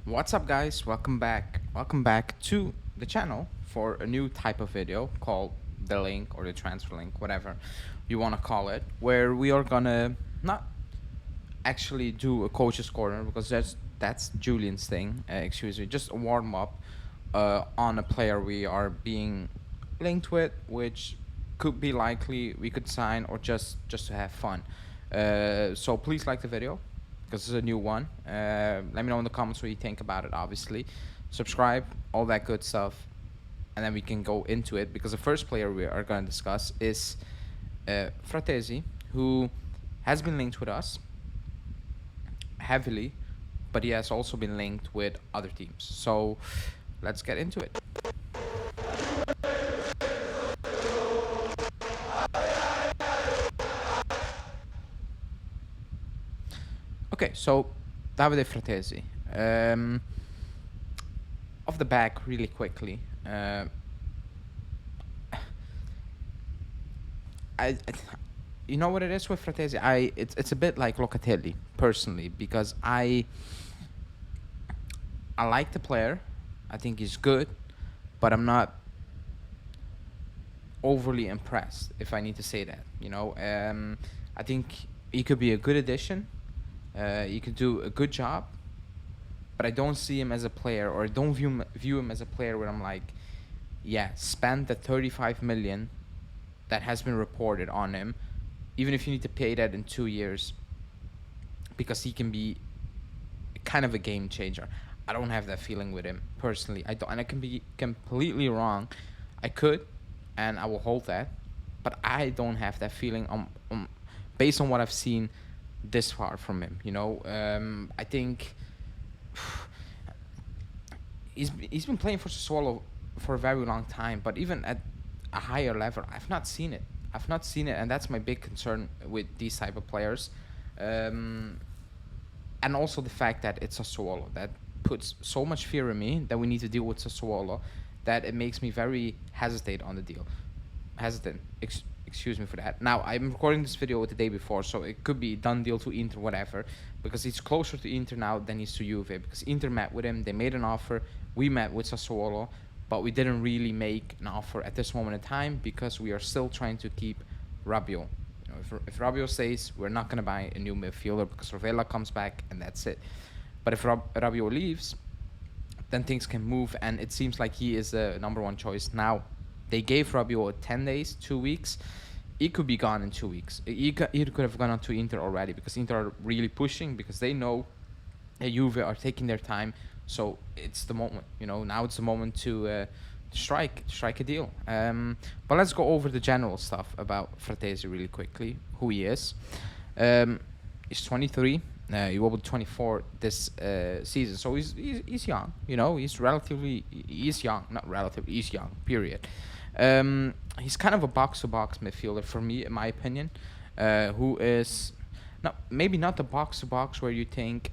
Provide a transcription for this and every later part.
What's up, guys? Welcome back. Welcome back to the channel for a new type of video called the link or the transfer link, whatever you want to call it, where we are gonna not actually do a coach's corner because that's Julian's thing. Excuse me, just a warm up on a player we are being linked with, which could be likely we could sign or just to have fun. So please like the video because it's a new one. Let me know in the comments what you think about it. Obviously, subscribe, all that good stuff, and then we can go into it because the first player we are going to discuss is Frattesi, who has been linked with us heavily, but he has also been linked with other teams. So let's get into it. Okay, so Davide Frattesi. Off the back, really quickly. I, you know what it is with Frattesi? It's a bit like Locatelli personally because I like the player. I think he's good, but I'm not overly impressed, if I need to say that. I think he could be a good addition. He could do a good job, but I don't see him as a player, or I don't view him as a player where I'm like, yeah, spend the 35 million that has been reported on him, even if you need to pay that in 2 years, because he can be kind of a game changer. I don't have that feeling with him personally. I don't, and I can be completely wrong. I could, and I will hold that, but I don't have that feeling based on what I've seen this far from him. I think he's been playing for Sassuolo for a very long time, but even at a higher level, I've not seen it, and that's my big concern with these type of players. And also the fact that it's Sassuolo, that puts so much fear in me that we need to deal with Sassuolo, that it makes me very hesitant on the deal. Excuse me for that. Now, I'm recording this video the day before, so it could be done deal to Inter, whatever, because he's closer to Inter now than he's to Juve, because Inter met with him, they made an offer, we met with Sassuolo, but we didn't really make an offer at this moment in time because we are still trying to keep Rabiot. If Rabiot stays, we're not going to buy a new midfielder because Rovella comes back and that's it. But if Rabiot leaves, then things can move, and it seems like he is the number one choice. Now, they gave Rabiot 10 days, 2 weeks. He could be gone in 2 weeks. He could have gone on to Inter already because Inter are really pushing because they know that Juve are taking their time. So it's the moment, now it's the moment to strike a deal. But let's go over the general stuff about Frattesi really quickly, who he is. He's 23. He will be 24 this season, so he's young. He's young, not relatively. He's young. Period. He's kind of a box-to-box midfielder for me, in my opinion. Who is maybe not the box-to-box where you think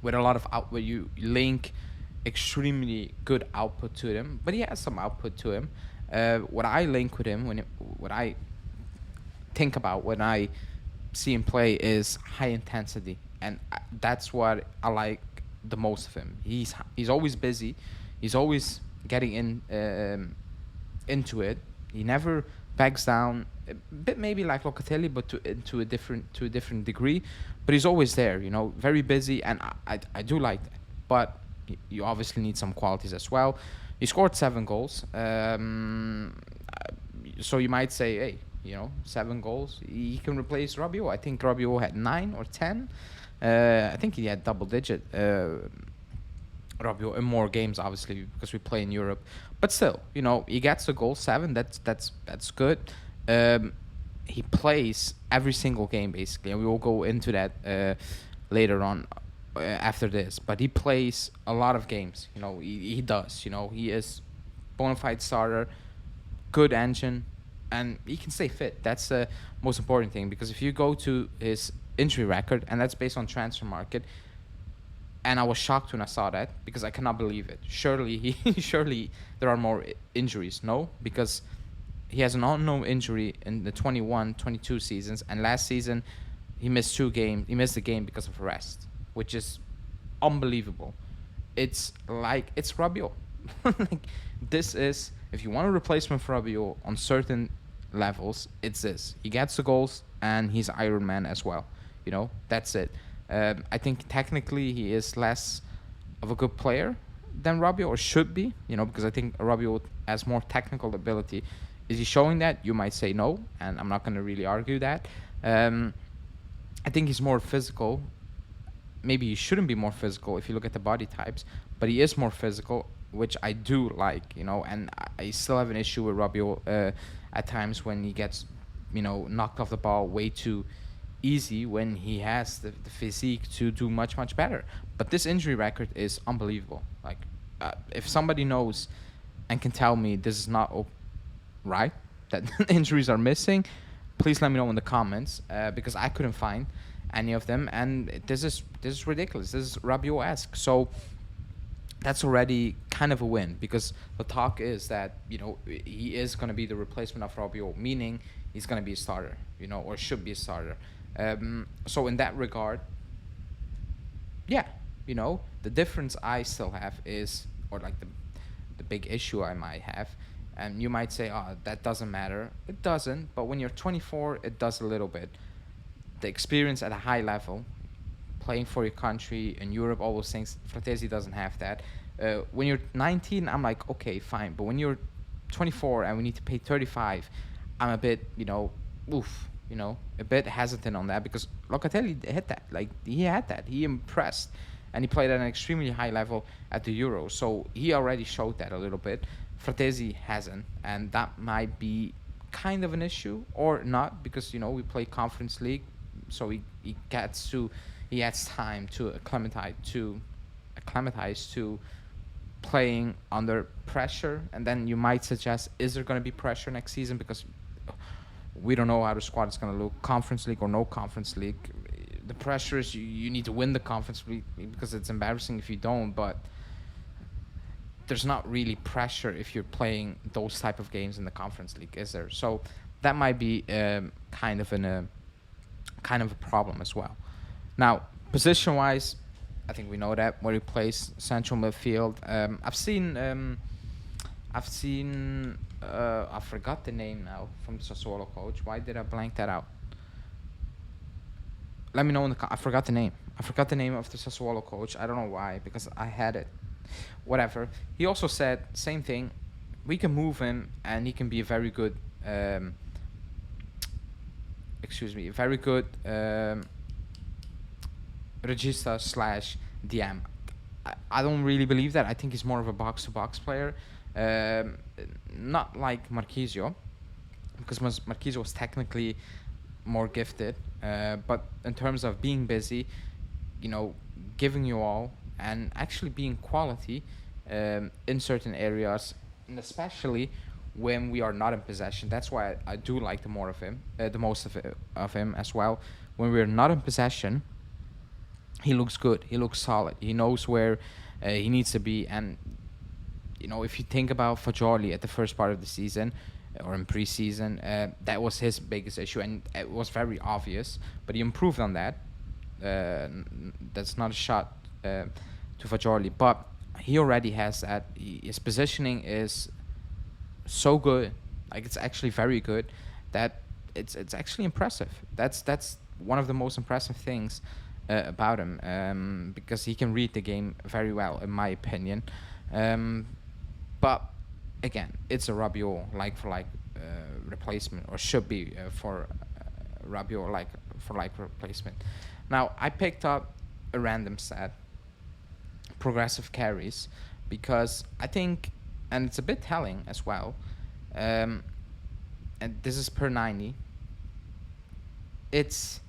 with a lot of where you link extremely good output to him, but he has some output to him. What I link with him, what I think about when I see him play is high intensity, and that's what I like the most of him. He's always busy, he's always getting into it. He never backs down. A bit maybe like Locatelli, but to a different degree. But he's always there, very busy, and I do like that. But you obviously need some qualities as well. He scored 7 goals. So you might say, hey, 7 goals. He can replace Rabiot. I think Rabiot had 9 or 10. I think he had double digit. Rabiot in more games, obviously, because we play in Europe. But still, he gets a goal, 7. That's good. He plays every single game, basically, and we will go into that later on after this. But he plays a lot of games. He does. He is bona fide starter, good engine, and he can stay fit. That's the most important thing, because if you go to his injury record, and that's based on transfer market, and I was shocked when I saw that because I cannot believe it. Surely there are more injuries. No, because he has an unknown injury in the 21-22 seasons, and last season he missed 2 games. He missed the game because of rest, which is unbelievable. It's like it's Rabiot. Like this is if you want a replacement for Rabiot on certain levels, it's this. He gets the goals and he's Iron Man as well. That's it. I think technically he is less of a good player than Rabiot, or should be. Because I think Rabiot has more technical ability. Is he showing that? You might say no, and I'm not going to really argue that. I think he's more physical. Maybe he shouldn't be more physical if you look at the body types, but he is more physical, which I do like, and I still have an issue with Rabiot at times when he gets, knocked off the ball way too easy when he has the physique to do much, much better. But this injury record is unbelievable. Like, if somebody knows and can tell me this is not right, that injuries are missing, please let me know in the comments, because I couldn't find any of them, and this is ridiculous. This is Rabiot-esque. So that's already kind of a win, because the talk is that he is going to be the replacement of Rabiot, meaning he's going to be a starter, or should be a starter. So in that regard, yeah, the difference I still have is, or like the big issue I might have, and you might say, oh, that doesn't matter. It doesn't, but when you're 24, it does a little bit. The experience at a high level, playing for your country in Europe, all those things, Frattesi doesn't have that. When you're 19, I'm like, okay, fine. But when you're 24 and we need to pay 35, I'm a bit, a bit hesitant on that, because Locatelli hit that. Like, he had that. He impressed. And he played at an extremely high level at the Euro. So he already showed that a little bit. Frattesi hasn't. And that might be kind of an issue, or not, because, we play Conference League. So he has time to acclimatize to playing under pressure. And then you might suggest, is there going to be pressure next season? Because we don't know how the squad is going to look, Conference League or no Conference League. The pressure is you need to win the Conference League, because it's embarrassing if you don't, but there's not really pressure if you're playing those type of games in the Conference League, is there? So that might be kind of a problem as well. Now, position-wise, I think we know that where he plays, central midfield. I forgot the name now from the Sassuolo coach. Why did I blank that out? Let me know in the I forgot the name. I forgot the name of the Sassuolo coach. I don't know why, because I had it. Whatever. He also said, same thing, we can move him and he can be a very good regista / DM. I don't really believe that. I think he's more of a box-to-box player. Not like Marchisio, because Marchisio was technically more gifted. But in terms of being busy, giving you all, and actually being quality in certain areas, and especially when we are not in possession. That's why I do like the most of him as well. When we're not in possession, he looks good. He looks solid. He knows where he needs to be. And if you think about Fagioli at the first part of the season, or in preseason, that was his biggest issue, and it was very obvious. But he improved on that. That's not a shot to Fagioli, but he already has that. His positioning is so good, like it's actually very good, that it's actually impressive. That's one of the most impressive things about him, because he can read the game very well, in my opinion. But again, it's a Rabiot like for like replacement, or should be for Rabiot like for like replacement. Now, I picked up a random stat, progressive carries, because I think, and it's a bit telling as well, and this is per 90. It's,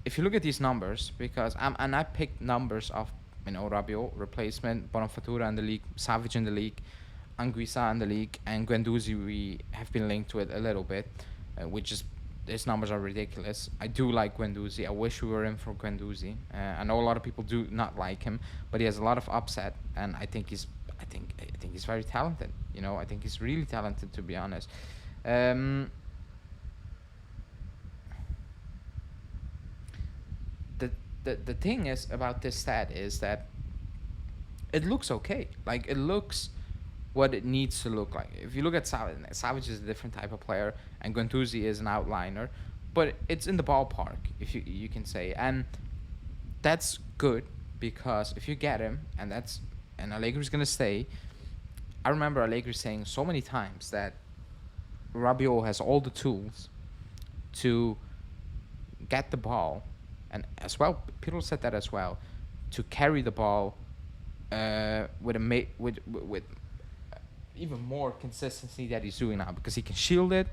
if you look at these numbers, because I picked numbers of Rabiot replacement, Bonaventura in the league, Savic in the league, Anguissa in the league, and Guendouzi, we have been linked to it a little bit, which is, his numbers are ridiculous. I do like Guendouzi. I wish we were in for Guendouzi. I know a lot of people do not like him, but he has a lot of upset, and I think he's very talented. I think he's really talented, to be honest. the thing is about this stat is that it looks okay. Like it looks what it needs to look like. If you look at Savage, Savage is a different type of player, and Guendouzi is an outliner, but it's in the ballpark, if you can say, and that's good because if you get him, and Allegri's gonna stay. I remember Allegri saying so many times that Rabiot has all the tools to get the ball, and as well, Pirlo said that as well, to carry the ball with even more consistency that he's doing now because he can shield it.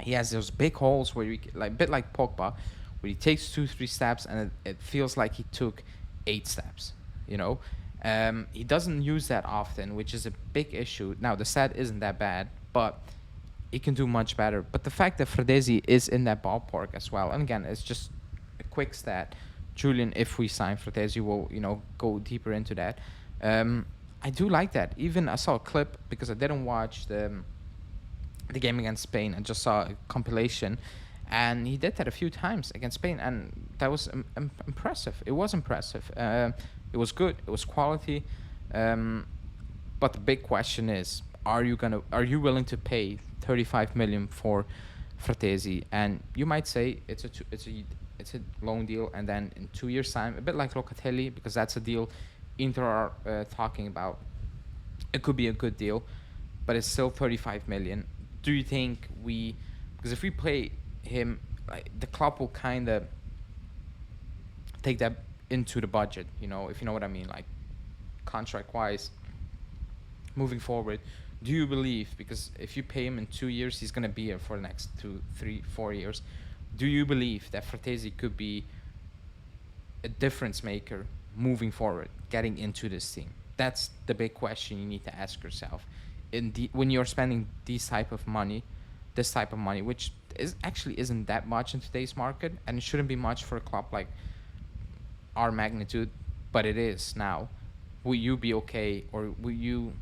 He has those big holes where like a bit like Pogba, where he takes 2-3 steps and it feels like he took 8 steps. You know, he doesn't use that often, which is a big issue. Now the stat isn't that bad, but he can do much better. But the fact that Frattesi is in that ballpark as well, and again, it's just a quick stat. Julian, if we sign Frattesi, will go deeper into that. I do like that. Even I saw a clip because I didn't watch the game against Spain. I just saw a compilation, and he did that a few times against Spain, and that was impressive. It was impressive. It was good. It was quality. But the big question is, are you willing to pay 35 million for Frattesi? And you might say it's a loan deal, and then in 2 years' time, a bit like Locatelli, because that's a deal Inter are talking about. It could be a good deal, but it's still 35 million. Do you think because if we play him, like, the club will kind of take that into the budget, if you know what I mean, like contract-wise, moving forward. Do you believe, because if you pay him in 2 years, he's going to be here for the next 2, 3, 4 years. Do you believe that Frattesi could be a difference maker moving forward, getting into this team? That's the big question you need to ask yourself. When you're spending this type of money, which isn't that much in today's market, and it shouldn't be much for a club like our magnitude, but it is now. Will you be okay, or will you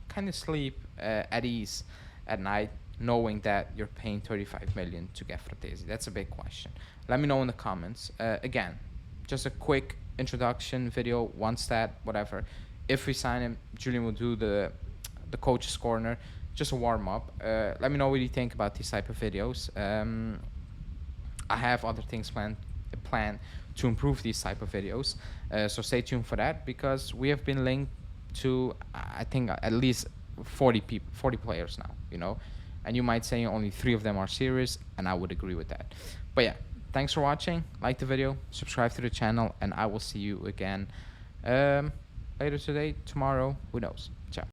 kind of sleep at ease at night knowing that you're paying 35 million to get Frattesi? That's a big question. Let me know in the comments. Again, just a quick introduction video, one stat, whatever. If we sign him, Julian will do the coach's corner, just a warm-up. Let me know what you think about these type of videos. I have other things planned to improve these type of videos, so stay tuned for that, because we have been linked to, I think, at least 40 players now, and you might say only 3 of them are serious, and I would agree with that. But yeah, thanks for watching. Like the video, subscribe to the channel, and I will see you again later today, tomorrow, who knows. Ciao.